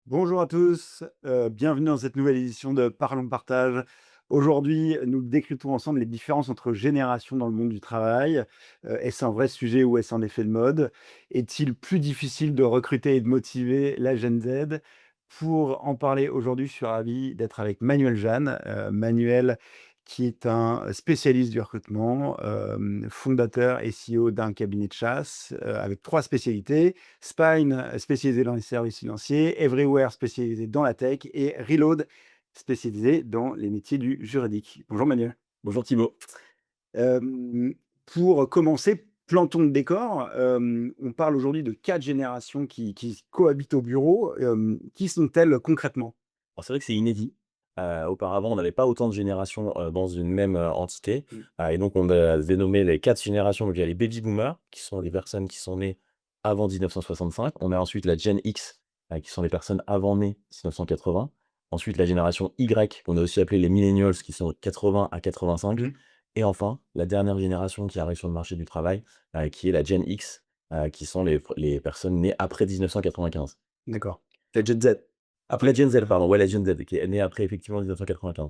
Bonjour à tous, bienvenue dans cette nouvelle édition de Parlons Partage. Aujourd'hui, nous décryptons ensemble les différences entre générations dans le monde du travail. Est-ce un vrai sujet ou est-ce un effet de mode? Est-il plus difficile de recruter et de motiver la Gen Z? Pour en parler aujourd'hui, je suis ravi d'être avec Manuel Jeanne. Manuel qui est un spécialiste du recrutement, fondateur et CEO d'un cabinet de chasse, avec 3 spécialités. Spine, spécialisé dans les services financiers, Everywhere, spécialisé dans la tech et Reload, spécialisé dans les métiers du juridique. Bonjour Manuel. Bonjour Thibaut. Hem, pour commencer, plantons le décor. On parle aujourd'hui de 4 générations qui cohabitent au bureau. Qui sont-elles concrètement? Alors c'est vrai que c'est inédit. Auparavant, on n'avait pas autant de générations, dans une même, entité, Mmh. et donc on a dénommé les 4 générations. Donc il y a les baby boomers, qui sont les personnes qui sont nées avant 1965. On a ensuite la Gen X, qui sont les personnes avant nées 1980. Ensuite la génération Y, qu'on a aussi appelée les millennials, qui sont 80 à 85. Mmh. Et enfin, la dernière génération qui arrive sur le marché du travail, qui est la Gen X, qui sont les personnes nées après 1995. D'accord. La Gen Z? Après la Gen Z, pardon, ouais, la Gen Z qui est née après effectivement 1995.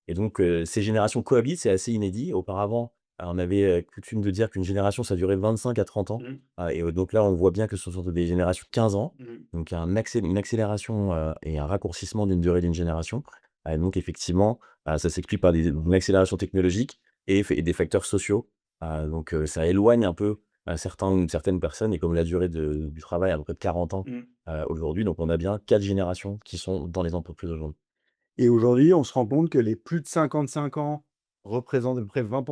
Et donc ces générations cohabitent, c'est assez inédit. Auparavant, on avait, coutume de dire qu'une génération, ça durait 25 à 30 ans, Mmh. donc là, on voit bien que ce sont des générations 15 ans, Mmh. donc il y a une accélération, et un raccourcissement d'une durée d'une génération. Donc effectivement, ça s'explique par une accélération technologique et des facteurs sociaux. Ça éloigne un peu, certaines personnes et comme la durée du travail à peu près de 40 ans, Mmh. aujourd'hui, donc on a bien 4 générations qui sont dans les entreprises aujourd'hui. Et aujourd'hui, on se rend compte que les plus de 55 ans représentent à peu près 20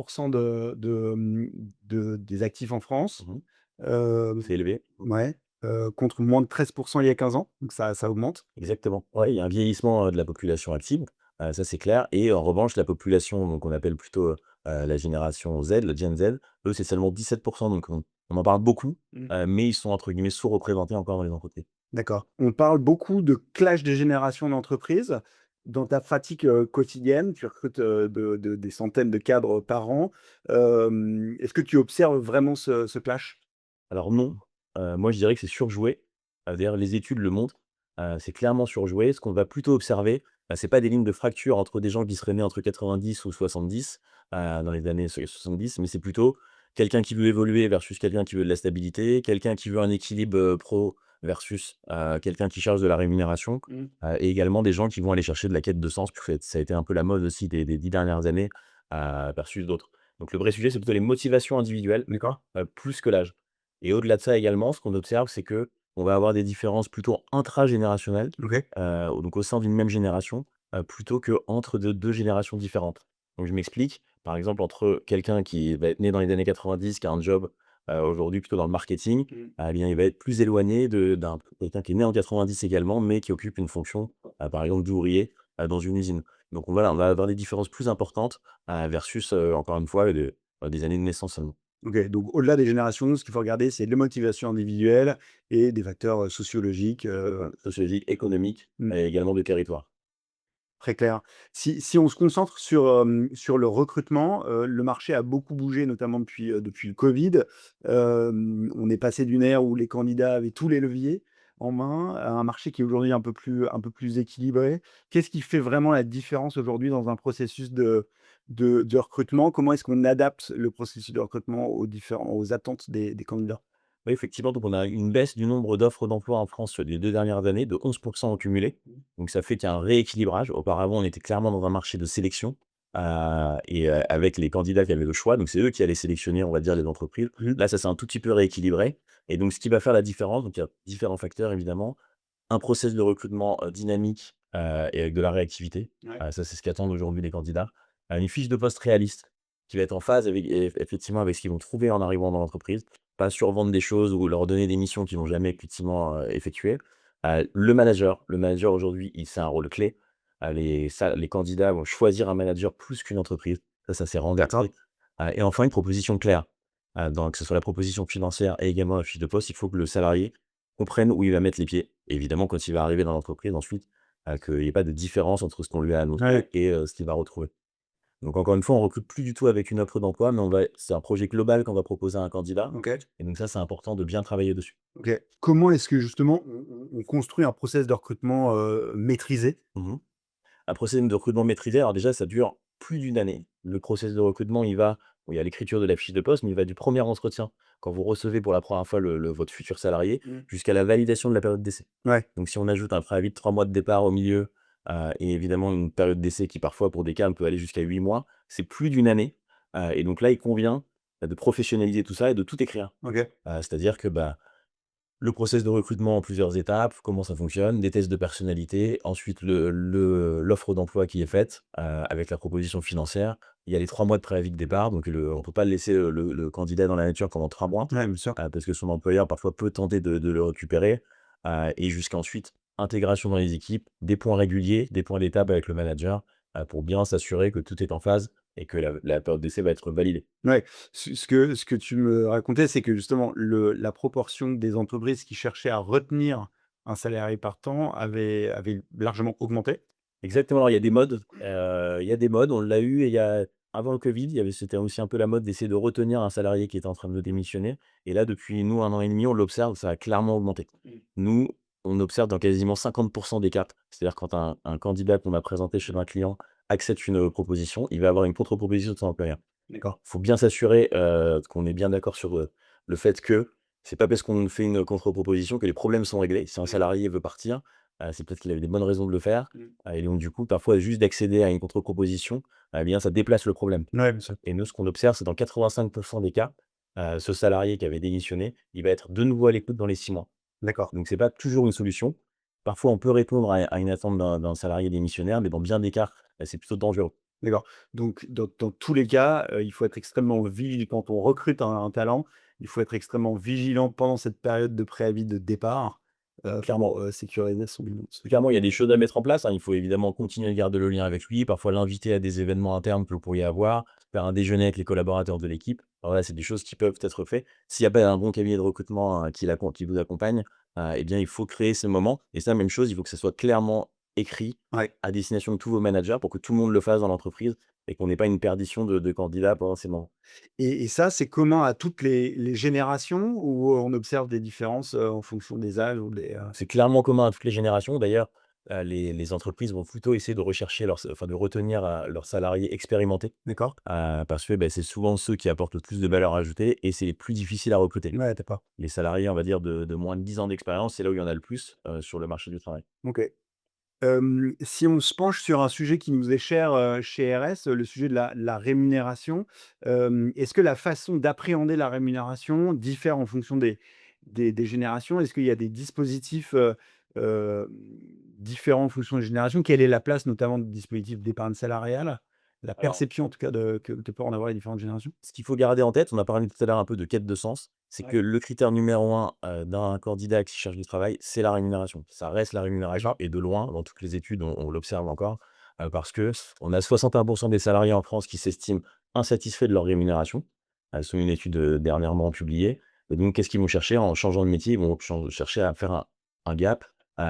des actifs en France. Mmh. Hem, C'est élevé. ouais, contre moins de 13 il y a 15 ans, donc ça augmente. Exactement. Ouais, il y a un vieillissement, de la population active, ça c'est clair et en revanche la population donc on appelle plutôt, la génération Z, le Gen Z, eux c'est seulement 17. Donc on en parle beaucoup, Mmh. mais ils sont entre guillemets «sous-représentés» encore dans les entreprises. D'accord. On parle beaucoup de clash des générations d'entreprises. Dans ta pratique, quotidienne, tu recrutes, des centaines de cadres par an. Est-ce que tu observes vraiment ce clash? Alors non, moi je dirais que c'est surjoué. D'ailleurs les études le montrent, c'est clairement surjoué. Ce qu'on va plutôt observer, c'est pas des lignes de fracture entre des gens qui seraient nés entre 90 ou 70, dans les années 70, mais c'est plutôt quelqu'un qui veut évoluer versus quelqu'un qui veut de la stabilité, quelqu'un qui veut un équilibre, pro versus, quelqu'un qui cherche de la rémunération, Mmh. et également des gens qui vont aller chercher de la quête de sens, puisque ça a été un peu la mode aussi des 10 dernières années, versus d'autres. Donc le vrai sujet, c'est plutôt les motivations individuelles, D'accord. plus que l'âge. Et au-delà de ça également, ce qu'on observe, c'est que on va avoir des différences plutôt intragénérationnelles, OK. donc au sein d'une même génération, plutôt qu'entre deux générations différentes. Donc je m'explique, par exemple, entre quelqu'un qui va être né dans les années 90, qui a un job, aujourd'hui plutôt dans le marketing, Mmh. eh bien, il va être plus éloigné d'un quelqu'un qui est né en 90 également, mais qui occupe une fonction, par exemple d'ouvrier, dans une usine. Donc voilà, on va avoir des différences plus importantes, versus, encore une fois, des années de naissance seulement. OK, donc au-delà des générations, ce qu'il faut regarder, c'est les motivations individuelles et des facteurs, sociologiques, Sociologique, économique mmh, et également de territoire. très clair. Si on se concentre sur le recrutement, le marché a beaucoup bougé, notamment depuis le covid. On est passé d'une ère où les candidats avaient tous les leviers en main, à un marché qui est aujourd'hui un peu plus équilibré. Qu'est-ce qui fait vraiment la différence aujourd'hui dans un processus de recrutement? Comment est-ce qu'on adapte le processus de recrutement aux attentes des candidats? Oui, effectivement, donc on a une baisse du nombre d'offres d'emploi en France sur les 2 dernières années de 11 en cumulé. Donc ça fait qu'il y a un rééquilibrage. Auparavant, on était clairement dans un marché de sélection, avec les candidats qui avaient le choix. Donc c'est eux qui allaient sélectionner, on va dire, les entreprises. Mmh. Là, ça s'est un tout petit peu rééquilibré et donc ce qui va faire la différence, donc il y a différents facteurs évidemment. Un process de recrutement, dynamique, et avec de la réactivité. Ouais. Ça, c'est ce qu'attendent aujourd'hui les candidats. Une fiche de poste réaliste qui va être en phase avec effectivement avec ce qu'ils vont trouver en arrivant dans l'entreprise. Pas survendre des choses ou leur donner des missions qu'ils vont jamais effectivement, effectuer. Le manager aujourd'hui, c'est un rôle clé. Les candidats vont choisir un manager plus qu'une entreprise. Ça s'est D'accord. renforcé. Et enfin une proposition claire. Donc que ce soit la proposition financière et également la fiche de poste, il faut que le salarié comprenne où il va mettre les pieds. Et évidemment, quand il va arriver dans l'entreprise ensuite, qu'il y ait pas de différence entre ce qu'on lui a Ouais. annoncé et ce qu'il va retrouver. Donc encore une fois, on recrute plus du tout avec une offre d'emploi, mais c'est un projet global qu'on va proposer à un candidat OK. et donc ça, c'est important de bien travailler dessus. OK. Comment est-ce que justement on construit un process de recrutement, maîtrisé? Mmh. Un processus de recrutement maîtrisé, alors déjà, ça dure plus d'une année. Le process de recrutement, il y a l'écriture de la fiche de poste, mais il va du premier entretien, quand vous recevez pour la première fois votre futur salarié, Mmh. jusqu'à la validation de la période d'essai. Ouais, Donc si on ajoute un préavis de 3 mois de départ au milieu, et évidemment une période d'essai qui parfois pour des cas peut aller jusqu'à 8 mois, c'est plus d'une année, et donc là, il convient, de professionnaliser tout ça et de tout écrire. OK. C'est-à-dire que, le process de recrutement en plusieurs étapes, comment ça fonctionne, des tests de personnalité, ensuite l'offre d'emploi qui est faite, avec la proposition financière. Il y a les 3 mois de préavis de départ, donc on ne peut pas laisser le candidat dans la nature pendant 3 mois, Ouais, bien sûr. parce que son employeur parfois peut tenter de le récupérer, et jusqu'ensuite intégration dans les équipes, des points réguliers, des points d'étape avec le manager, pour bien s'assurer que tout est en phase et que la période d'essai va être validée. Ouais, ce que tu me racontais, c'est que justement la proportion des entreprises qui cherchaient à retenir un salarié partant avait largement augmenté? Exactement, alors il y a des modes, on l'a eu et il y a avant le covid, c'était aussi un peu la mode d'essayer de retenir un salarié qui était en train de démissionner et là depuis nous 1 an et demi, on l'observe, ça a clairement augmenté. Mmh. Nous, on observe dans quasiment 50 des cas, c'est-à-dire quand un candidat qu'on a présenté chez un client accepte une, proposition, il va avoir une contre-proposition de son employeur. D'accord. Faut bien s'assurer, qu'on est bien d'accord sur, le fait que c'est pas parce qu'on fait une contre-proposition que les problèmes sont réglés. Si un Mmh. salarié veut partir, c'est peut-être qu'il avait des bonnes raisons de le faire, Mmh. et donc du coup, parfois juste d'accéder à une contre-proposition, eh bien, ça déplace le problème Ouais, bien sûr. et nous, ce qu'on observe, c'est dans 85 des cas, ce salarié qui avait démissionné, il va être de nouveau à l'écoute dans les 6 mois. D'accord. Donc c'est pas toujours une solution. Parfois, on peut répondre à une attente d'un salarié démissionnaire, mais dans bien des cas, c'est plutôt dangereux. D'accord. Donc dans tous les cas, il faut être extrêmement vigilant quand on recrute un talent, il faut être extrêmement vigilant pendant cette période de préavis de départ, Clairement. pour, sécuriser son Clairement, il y a des choses à mettre en place, hein. Il faut évidemment continuer de garder le lien avec lui, parfois l'inviter à des événements internes que vous pourriez avoir, faire un déjeuner avec les collaborateurs de l'équipe. Alors là, c'est des choses qui peuvent être faites. S'il y a pas un bon cabinet de recrutement, qui vous accompagne, eh bien, il faut créer ce moment et ça, même chose, il faut que ça soit clairement écrit Ouais. à destination de tous vos managers pour que tout le monde le fasse dans l'entreprise et qu'on n'ait pas une perdition de candidats pendant ces moments. Et ça, c'est commun à toutes les générations ou on observe des différences, en fonction des âges ou C'est clairement commun à toutes les générations. D'ailleurs, les entreprises vont plutôt essayer de rechercher de retenir, leurs salariés expérimentés. d'accord? Parce que, c'est souvent ceux qui apportent le plus de valeur ajoutée et c'est les plus difficiles à recruter. Ouais, d'accord. Les salariés, on va dire, de moins de 10 ans d'expérience, c'est là où il y en a le plus, sur le marché du travail. OK. Si on se penche sur un sujet qui nous est cher, chez RS, le sujet de la rémunération, est-ce que la façon d'appréhender la rémunération diffère en fonction des générations? Est-ce qu'il y a des dispositifs, hem, différents en fonction des générations? Quelle est la place notamment du dispositif d'épargne salariale? La Alors, perception en tout cas que peuvent en avoir les différentes générations? ce qu'il faut garder en tête, on a parlé tout à l'heure un peu de quête de sens, c'est que Ouais. le critère numéro un, d'un candidat qui cherche du travail, c'est la rémunération. Ça reste la rémunération D'accord. et de loin, dans toutes les études, on l'observe encore, parce qu'on a 61 des salariés en France qui s'estiment insatisfaits de leur rémunération, selon une étude, dernièrement publiée et donc qu'est-ce qu'ils vont chercher? En changeant de métier, ils vont chercher à faire un gap,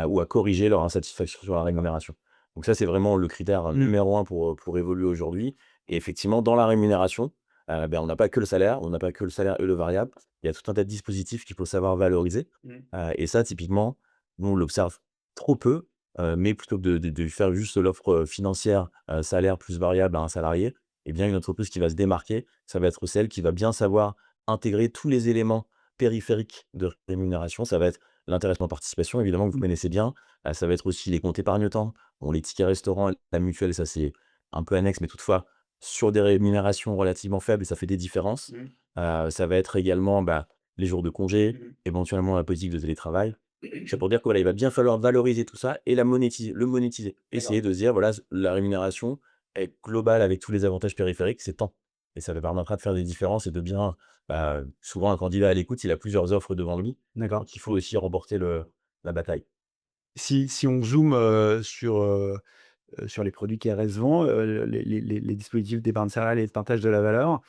ou à corriger leur insatisfaction sur la rémunération. Donc ça, c'est vraiment le critère Mmh. numéro un pour évoluer aujourd'hui et effectivement, dans la rémunération, on n'a pas que le salaire, on n'a pas que le salaire et le variable. Il y a tout un tas de dispositifs qu'il faut savoir valoriser, Mmh. et ça typiquement, nous on l'observe trop peu, mais plutôt que de faire juste l'offre, financière, salaire plus variable à un salarié, eh bien une entreprise qui va se démarquer, ça va être celle qui va bien savoir intégrer tous les éléments périphériques de rémunération. Ça va être l'intéressement participation évidemment que vous Mmh. connaissez bien, ça va être aussi les comptes épargne-temps, bon les tickets restaurants, la mutuelle, ça c'est un peu annexe, mais toutefois sur des rémunérations relativement faibles, ça fait des différences. Mmh. Ça va être également, les jours de congé, Mmh. éventuellement la politique de télétravail. C'est pour dire que, voilà, il va bien falloir valoriser tout ça et le monétiser. D'accord. Essayer de se dire, voilà, la rémunération est globale avec tous les avantages périphériques, c'est tant et ça va permettra de faire des différences et de bien souvent un candidat à l'écoute, il a plusieurs offres devant lui, D'accord. donc il faut aussi remporter la bataille. Si on zoome, sur les produits qu'RS vend, les dispositifs d'épargne salariale et de partage de la valeur,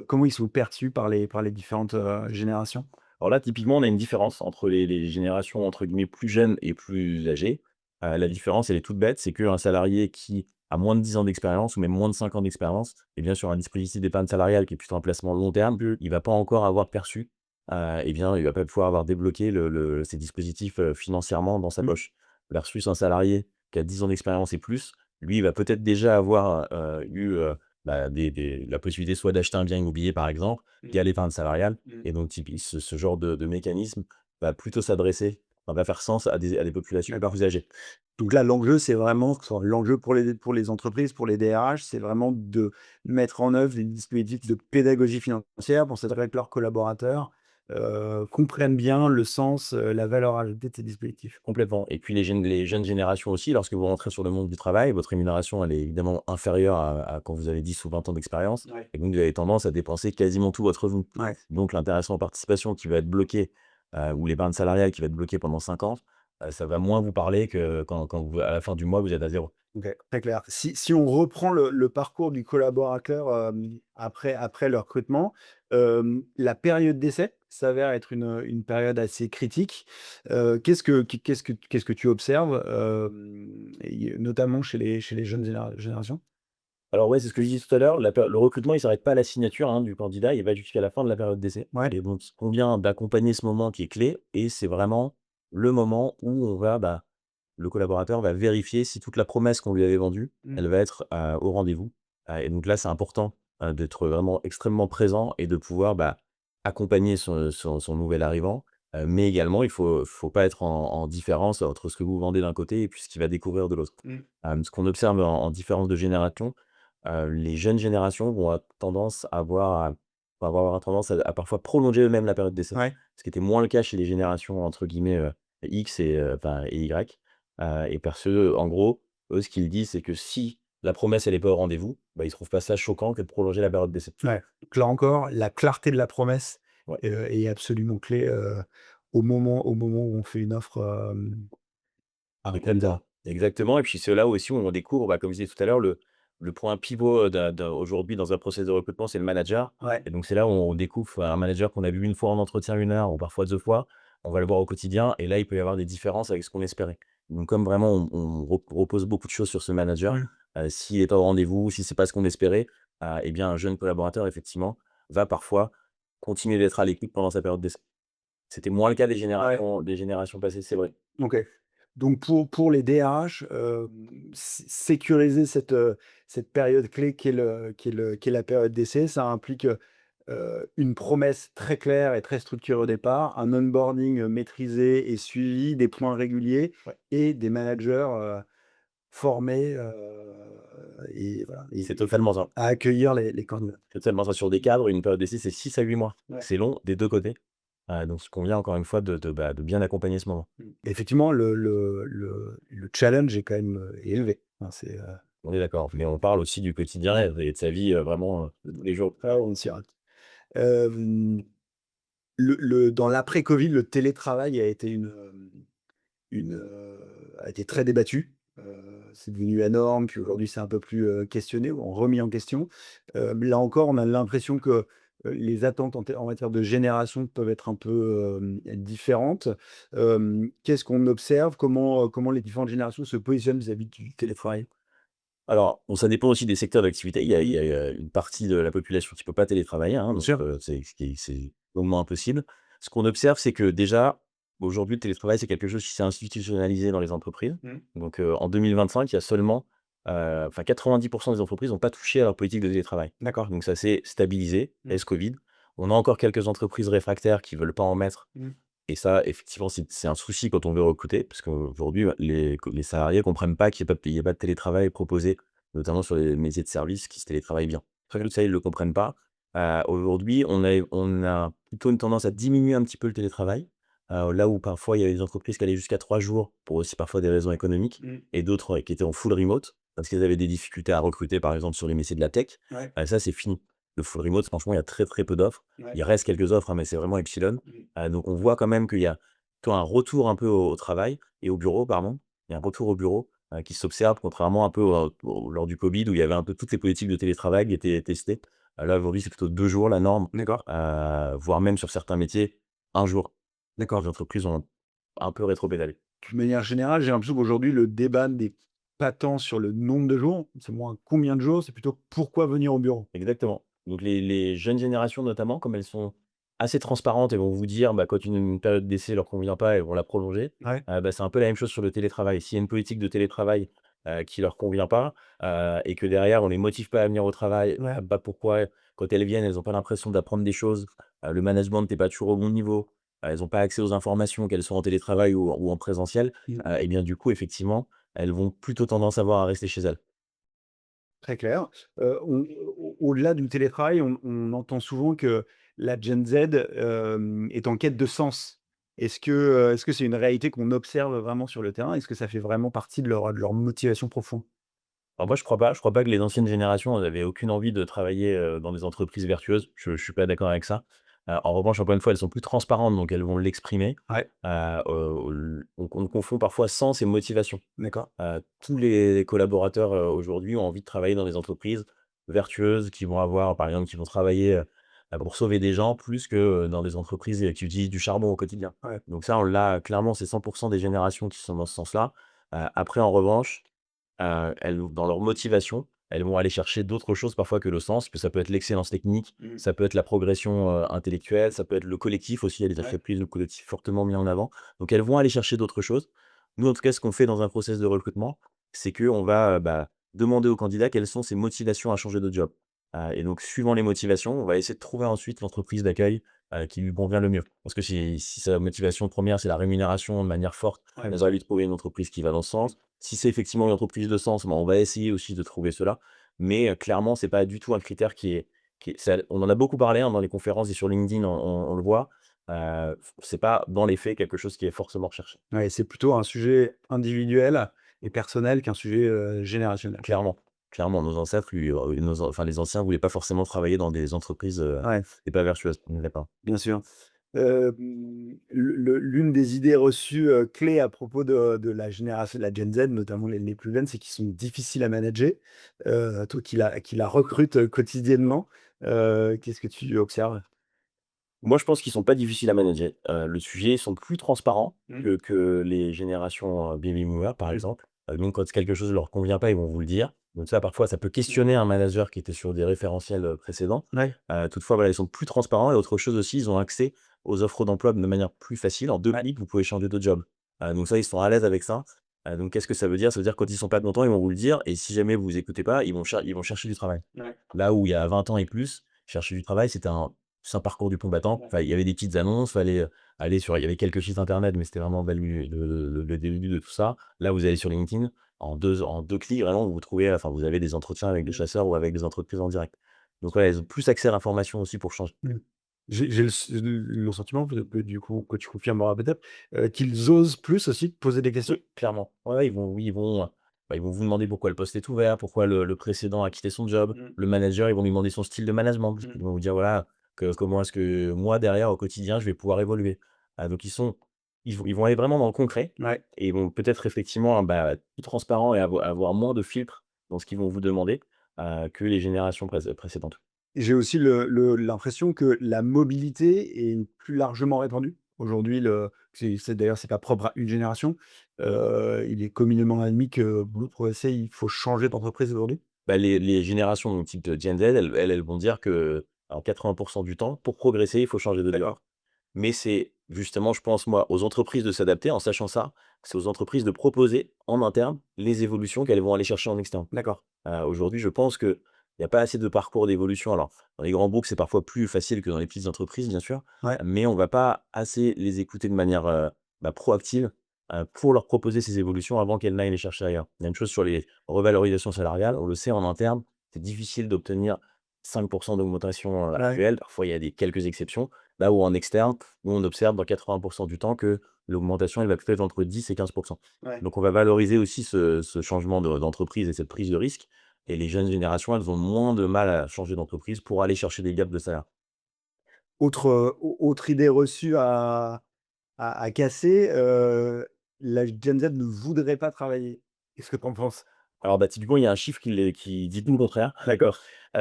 comment ils sont perçus par les différentes, générations? Alors là, typiquement, on a une différence entre les générations entre guillemets «plus jeunes» et plus âgées. La différence, elle est toute bête, c'est qu'un salarié qui à moins de 10 ans d'expérience ou même moins de 5 ans d'expérience, et bien sur un dispositif d'épargne salariale qui est plutôt un placement long terme, il va pas encore avoir perçu, et bien, il va pas pouvoir avoir débloqué ces dispositifs, financièrement dans sa Mmh. poche. Versus un salarié qui a 10 ans d'expérience et plus, lui, il va peut-être déjà avoir, eu, la possibilité soit d'acheter un bien immobilier, par exemple, Mmh. via l'épargne salariale, Mmh. et donc typi ce genre de mécanisme va plutôt s'adresser, enfin, va faire sens à des populations D'accord. plus âgées. Donc là, l'enjeu, c'est vraiment l'enjeu pour les entreprises, pour les DRH, c'est vraiment de mettre en œuvre des dispositifs de pédagogie financière pour s'assurer que leurs collaborateurs, comprennent bien le sens, la valeur ajoutée de ces dispositifs. Complètement, et puis les jeunes générations aussi, lorsque vous rentrez sur le monde du travail, votre rémunération, elle est évidemment inférieure à quand vous avez 10 ou 20 ans d'expérience, Ouais. et donc vous avez tendance à dépenser quasiment tout votre revenu. Ouais. Donc l'intéressement en participation qui va être bloqué, ou l'épargne salariale qui va être bloquée pendant 5 ans, ça va moins vous parler que quand vous à la fin du mois, vous êtes à zéro. OK, très clair. Si on reprend le parcours du collaborateur, après le recrutement, la période d'essai s'avère être une période assez critique. Qu'est-ce que tu observes, et notamment chez les jeunes générations? Alors ouais, c'est ce que je disais tout à l'heure, le recrutement, il s'arrête pas à la signature, hein, du candidat, il va jusqu'à la fin de la période d'essai, Ouais. et donc il convient d'accompagner ce moment qui est clé, et c'est vraiment le moment où le collaborateur va vérifier si toute la promesse qu'on lui avait vendue, Mmh. elle va être, au rendez-vous. Et donc là, c'est important, d'être vraiment extrêmement présent et de pouvoir, accompagner son nouvel arrivant, mais également il faut pas être en différence entre ce que vous vendez d'un côté et puis ce qu'il va découvrir de l'autre. Mmh. Ce qu'on observe en différence de génération, les jeunes générations vont avoir tendance à parfois prolonger eux-mêmes la période d'essai. Ouais. Ce qui était moins le cas chez les générations entre guillemets, X et Y. Et parce que, en gros, eux, ce qu'ils disent, c'est que si la promesse, elle est pas au rendez-vous, ils trouvent pas ça choquant que de prolonger la période d'essai. Ouais. Donc là encore, la clarté de la promesse, Ouais. est absolument clé, au moment où on fait une offre, à un candidat. Exactement, et puis c'est là aussi où on découvre, comme je disais tout à l'heure, le point pivot, aujourd'hui dans un processus de recrutement, c'est le manager, Ouais. et donc c'est là où on découvre un manager qu'on a vu une fois en entretien, 1 heure ou parfois 2 fois. On va le voir au quotidien, et là, il peut y avoir des différences avec ce qu'on espérait. Donc comme vraiment on repose beaucoup de choses sur ce manager, Mmh. s'il est pas au rendez-vous, si c'est pas ce qu'on espérait, et bien un jeune collaborateur effectivement va parfois continuer d'être à l'écoute pendant sa période d'essai. C'était moins le cas Ouais. des générations passées, c'est vrai. OK. Donc pour les DRH, sécuriser cette période clé qui est la période d'essai, ça implique, une promesse très claire et très structurée au départ, un onboarding, maîtrisé et suivi, des points réguliers Ouais. et des managers, formés, et voilà C'est et totalement ça. à accueillir les candidats. Totalement ça. Sur des cadres, une période d'essai, c'est 6 à 8 mois. Ouais. C'est long des 2 côtés. Donc ce convient encore une fois de bien accompagner ce moment. Mmh. Effectivement, le challenge est quand même, est élevé. Enfin, On est d'accord, mais on parle aussi du quotidien et de sa vie, vraiment, de tous les jours. on s'y rate. Hem, dans l'après-covid, le télétravail a été a été très débattu. C'est devenu la norme, puis aujourd'hui, c'est un peu plus, questionné ou remis en question. Là encore, on a l'impression que, les attentes en matière de génération peuvent être un peu, différentes. Qu'est-ce qu'on observe? Comment les différentes générations se positionnent vis-à-vis du télétravail? Alors, bon, ça dépend aussi des secteurs d'activité. Il Mmh. y a, une partie de la population qui peut pas télétravailler, hein, Bien donc sûr. c'est longuement impossible. Ce qu'on observe, c'est que déjà, aujourd'hui, le télétravail, c'est quelque chose qui s'est institutionnalisé dans les entreprises. Mmh. Donc, en 2025, il y a seulement, 90 des entreprises n'ont pas touché à leur politique de télétravail. D'accord. Donc ça s'est stabilisé, Mmh. ex-Covid. On a encore quelques entreprises réfractaires qui veulent pas en mettre, Mmh. et ça, effectivement, c'est un souci quand on veut recruter, parce qu'aujourd'hui, les salariés comprennent pas qu'il y ait pas de télétravail proposé, notamment sur les métiers de service qui se télétravaillent bien. Ça, ils le comprennent pas. Aujourd'hui, on a plutôt une tendance à diminuer un petit peu le télétravail, là où parfois il y avait des entreprises qui allaient jusqu'à 3 jours pour aussi parfois des raisons économiques, Mmh. et d'autres, qui étaient en full remote parce qu'ils avaient des difficultés à recruter, par exemple, sur les métiers de la tech. Ouais. Ça, c'est fini. Le full remote, franchement, il y a très, très peu d'offres. Ouais. Il reste quelques offres, hein, mais c'est vraiment epsilon. Mmh. Donc on voit quand même qu'il y a plutôt un retour un peu au travail et au bureau, pardon. Il y a un retour au bureau, qui s'observe, contrairement un peu lors du covid où il y avait un peu toutes les politiques de télétravail qui étaient testées. Là, aujourd'hui, c'est plutôt 2 jours la norme, D'accord. voire même sur certains métiers, 1 jour. D'accord. Les entreprises ont un peu rétropédalé. De manière générale, j'ai l'impression qu'aujourd'hui, le débat n'est pas tant sur le nombre de jours, c'est moins combien de jours, c'est plutôt pourquoi venir au bureau? Exactement. Donc les jeunes générations notamment, comme elles sont assez transparentes, elles vont vous dire, bah, quand une période d'essai leur convient pas, elles vont la prolonger. Ouais, Bah, c'est un peu la même chose sur le télétravail. S'il y a une politique de télétravail, qui leur convient pas, et que derrière on les motive pas à venir au travail, ouais. bah, pourquoi quand elles viennent, elles ont pas l'impression d'apprendre des choses, le management n'est pas toujours au bon niveau, elles ont pas accès aux informations, qu'elles soient en télétravail ou en présentiel, Mmh. et bien du coup effectivement, elles vont plutôt tendance à avoir à rester chez elles. Très clair. Au-delà du télétravail, on entend souvent que la Gen Z, est en quête de sens. Est-ce que c'est une réalité qu'on observe vraiment sur le terrain? Est-ce que ça fait vraiment partie de leur motivation profonde? Alors moi, je crois pas. Je crois pas que les anciennes générations, elles avaient aucune envie de travailler, dans des entreprises vertueuses. Je suis pas d'accord avec ça. En revanche, encore une fois, elles sont plus transparentes, donc elles vont l'exprimer. Ouais, On confond parfois sens et motivation. d'accord. Tous les collaborateurs, aujourd'hui ont envie de travailler dans des entreprises vertueuses qui vont avoir par exemple, qui vont travailler, pour sauver des gens plus que, dans des entreprises, qui utilisent du charbon au quotidien. Ouais, Donc ça, on l'a clairement, c'est 100 des générations qui sont dans ce sens-là. Après en revanche, elles dans leur motivation, elles vont aller chercher d'autres choses parfois que le sens, que ça peut être l'excellence technique, mmh, ça peut être la progression, intellectuelle, ça peut être le collectif aussi. Il y a des ouais, entreprises, le collectif fortement mis en avant. Donc elles vont aller chercher d'autres choses. Nous, en tout cas, ce qu'on fait dans un process de recrutement, c'est qu'on va, bah, demander au candidat quelles sont ses motivations à changer de job. Et donc suivant les motivations, on va essayer de trouver ensuite l'entreprise d'accueil, qui lui convient le mieux. Parce que si sa motivation première c'est la rémunération de manière forte, ouais, on bien va sûr. lui trouver une entreprise qui va dans ce sens. Si c'est effectivement une entreprise de sens, ben, on va essayer aussi de trouver cela. Mais, clairement, c'est pas du tout un critère qui est ça on en a beaucoup parlé, hein, dans les conférences et sur LinkedIn, on le voit. C'est pas dans les faits quelque chose qui est forcément recherché. Ouais, c'est plutôt un sujet individuel et personnel qu'un sujet, générationnel. Clairement, clairement, nos ancêtres, les anciens voulaient pas forcément travailler dans des entreprises, Ouais, et pas vertueuses. On est d'accord. bien sûr. L'une des idées reçues, clés à propos de la génération de la Gen Z, notamment les plus jeunes, c'est qu'ils sont difficiles à manager. Toi qui la recrutes, quotidiennement, qu'est-ce que tu observes? Moi, je pense qu'ils sont pas difficiles à manager. Le sujet, ils sont plus transparents Mmh. que les générations, baby boomers, par exemple. Donc quand quelque chose ne leur convient pas, ils vont vous le dire. Donc ça, parfois, ça peut questionner un manager qui était sur des référentiels, précédents. Ouais, Toutefois, voilà, ils sont plus transparents et autre chose aussi, ils ont accès aux offres d'emploi de manière plus facile. En 2 ouais, clics, vous pouvez changer de job. Donc ça, ils sont à l'aise avec ça. Donc qu'est-ce que ça veut dire? Ça veut dire quand ils sont pas contents, ils vont vous le dire et si jamais vous écoutez pas, ils vont chercher du travail. ouais, Là où il y a 20 ans et plus, chercher du travail, c'était un parcours du combattant. ouais. Enfin, il y avait des petites annonces, fallait, aller sur il y avait quelques sites internet, mais c'était vraiment le début de tout ça. Là, vous allez sur LinkedIn, en deux clics, vraiment, vous trouvez, enfin, vous avez des entretiens avec des Mmh. chasseurs ou avec des entreprises en direct. Donc ouais, ils ont plus accès à l'information aussi pour changer. Mmh. J'ai le sentiment, peut-être que du coup, que tu confirmeras peut-être, qu'ils osent plus aussi poser des questions? Clairement. Ouais, ouais, ils vont vous demander pourquoi le poste est ouvert, pourquoi le précédent a quitté son job. Mmh. Le manager, ils vont lui demander son style de management. Mmh. Ils vont vous dire, voilà, comment est-ce que moi, derrière, au quotidien, je vais pouvoir évoluer. Donc ils vont aller vraiment dans le concret Ouais. et ils vont peut-être effectivement, bah, plus transparent et avoir moins de filtres dans ce qu'ils vont vous demander, que les générations précédentes. J'ai aussi l'impression que la mobilité est plus largement répandue. Aujourd'hui, c'est d'ailleurs, c'est pas propre à une génération. Il est communément admis que boulot progresser, il faut changer d'entreprise aujourd'hui. Bah, les générations donc type de Gen Z, elles vont dire que, alors 80 du temps, pour progresser, il faut changer de job. D'accord, Mais c'est justement, je pense moi, aux entreprises de s'adapter. En sachant ça, c'est aux entreprises de proposer en interne les évolutions qu'elles vont aller chercher en externe. d'accord. Aujourd'hui, je pense qu'il y a pas assez de parcours d'évolution. Alors, dans les grands groupes, c'est parfois plus facile que dans les petites entreprises, bien sûr, Ouais. mais on va pas assez les écouter de manière, bah, proactive, pour leur proposer ces évolutions avant qu'elles n'aillent les chercher ailleurs. Même chose sur les revalorisations salariales. On le sait en interne, c'est difficile d'obtenir 5 d'augmentation, Ouais. annuelle. Parfois, il y a des quelques exceptions. Là où en externe, nous, on observe dans 80 du temps que l'augmentation, elle va peut-être entre 10 et 15. Ouais. Donc on va valoriser aussi ce changement d'entreprise et cette prise de risque et les jeunes générations, elles ont moins de mal à changer d'entreprise pour aller chercher des gaps de salaire. Autre idée reçue à casser, la Gen Z ne voudrait pas travailler. Qu'est-ce que tu en penses? Alors, bah, typiquement, il y a un chiffre qui dit tout le contraire, d'accord?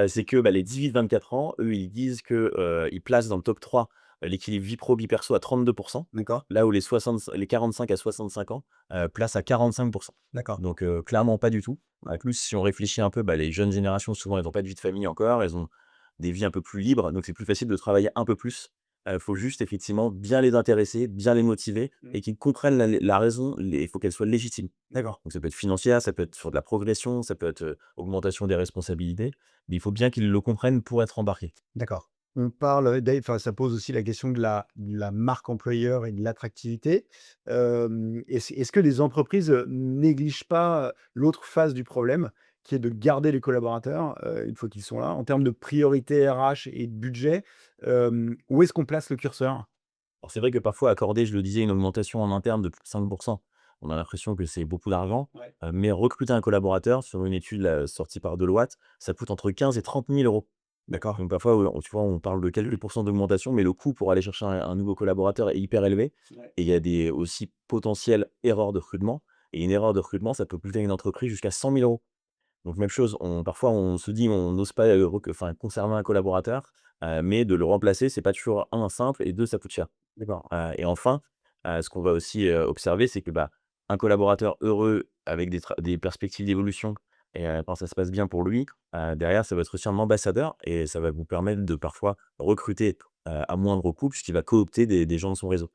C'est que, bah, les 18-24 ans, eux, ils disent que, ils placent dans le top 3 l'équilibre vie pro, vie perso à 32, D'accord, là où les 45 à 65 ans, placent à 45. d'accord. Donc clairement pas du tout. En plus, si on réfléchit un peu, les jeunes générations, souvent, elles ont pas de vie de famille encore, elles ont des vies un peu plus libres, donc c'est plus facile de travailler un peu plus. Faut juste effectivement bien les intéresser, bien les motiver Mmh. et qu'ils comprennent la raison, il faut qu'elle soit légitime. D'accord. Donc ça peut être financière, ça peut être sur de la progression, ça peut être, augmentation des responsabilités, mais il faut bien qu'ils le comprennent pour être embarqués. D'accord. On parle, enfin, ça pose aussi la question de la marque employeur et de l'attractivité. Est-ce que les entreprises, négligent pas, l'autre face du problème, qui est de garder les collaborateurs, une fois qu'ils sont là? En termes de priorité RH et de budget, où est-ce qu'on place le curseur? Alors c'est vrai que parfois accorder, je le disais, une augmentation en interne de plus de 5, on a l'impression que c'est beaucoup d'argent, Ouais. mais recruter un collaborateur sur une étude là, sortie par Deloitte, ça coûte entre 15 et 30 000 €. D'accord. Donc parfois, tu vois, on parle de quelques pourcents d'augmentation, mais le coût pour aller chercher un nouveau collaborateur est hyper élevé Ouais. et il y a des aussi potentielles erreurs de recrutement et une erreur de recrutement, ça peut coûter à une entreprise jusqu'à 100 000 €. Donc même chose, parfois on se dit on n'ose pas, conserver un collaborateur, mais de le remplacer, c'est pas toujours un simple et 2 ça coûte cher. D'accord. Et enfin, ce qu'on va aussi, observer, c'est que, un collaborateur heureux avec des perspectives d'évolution et quand ça se passe bien pour lui, derrière ça va être aussi un ambassadeur et ça va vous permettre de parfois recruter, à moindre coût puisqu'il va coopter des gens de son réseau.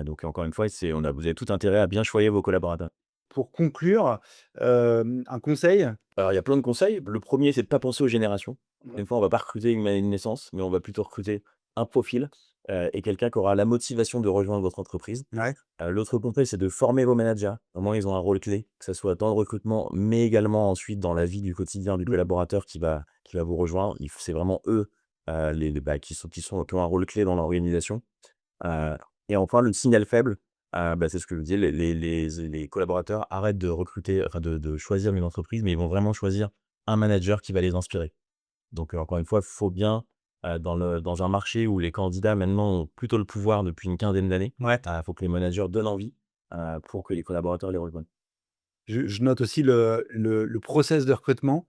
Donc encore une fois, vous avez tout intérêt à bien choyer vos collaborateurs. Pour conclure, un conseil? Alors, il y a plein de conseils. Le premier, c'est de pas penser aux générations. Ouais. Une fois, on va pas recruter une naissance, mais on va plutôt recruter un profil, et quelqu'un qui aura la motivation de rejoindre votre entreprise. Ouais. L'autre conseil, c'est de former vos managers. Vraiment, ils ont un rôle clé, que ça soit dans le recrutement, mais également ensuite dans la vie du quotidien du Mmh. collaborateur qui va vous rejoindre. C'est vraiment eux, qui ont un rôle clé dans l'organisation. Heu et enfin, le signal faible, c'est ce que je disais, les collaborateurs arrêtent de recruter, enfin de choisir une entreprise, mais ils vont vraiment choisir un manager qui va les inspirer. Donc, encore une fois, il faut bien, dans un marché où les candidats maintenant ont plutôt le pouvoir depuis une quinzaine d'années, Ouais. faut que les managers donnent envie, pour que les collaborateurs les rejoignent. Je note aussi le process de recrutement,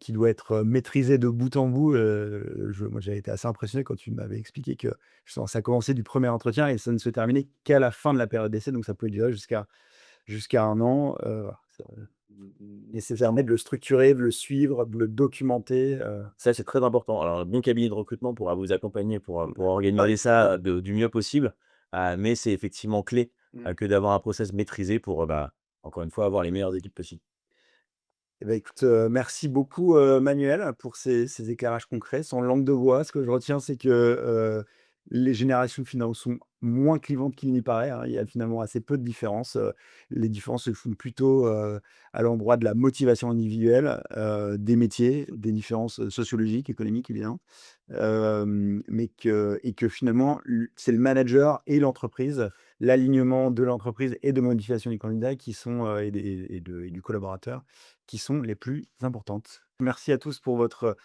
qui doit être, maîtrisé de bout en bout. Moi, j'avais été assez impressionné quand tu m'avais expliqué que justement ça commençait du premier entretien et ça ne se terminait qu'à la fin de la période d'essai, donc ça pouvait durer jusqu'à 1 an. Voilà, ça nécessairement de le structurer, de le suivre, de le documenter, Ça, c'est très important. Alors, un bon cabinet de recrutement pourra vous accompagner pour Ouais. organiser ça du mieux possible, mais c'est effectivement clé, Mmh. que d'avoir un process maîtrisé pour, encore une fois, avoir les meilleures équipes possibles. Eh bah, écoute, merci beaucoup, Manuel, pour ces éclairages concrets, sans langue de bois. Ce que je retiens, c'est que, les générations finalement sont moins clivantes qu'il n'y paraît, hein. Il y a finalement assez peu de différences, les différences se font plutôt, à l'endroit de la motivation individuelle, des métiers, des différences, sociologiques, économiques évidemment. Mais que finalement, c'est le manager et l'entreprise, l'alignement de l'entreprise et de modification du candidat qui sont, et du collaborateur, qui sont les plus importantes. Merci à tous pour votre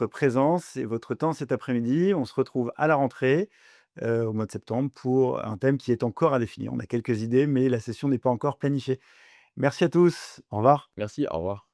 présence et votre temps cet après-midi. On se retrouve à la rentrée, au mois de septembre pour un thème qui est encore à définir. On a quelques idées, mais la session n'est pas encore planifiée. Merci à tous. Au revoir. Merci, au revoir.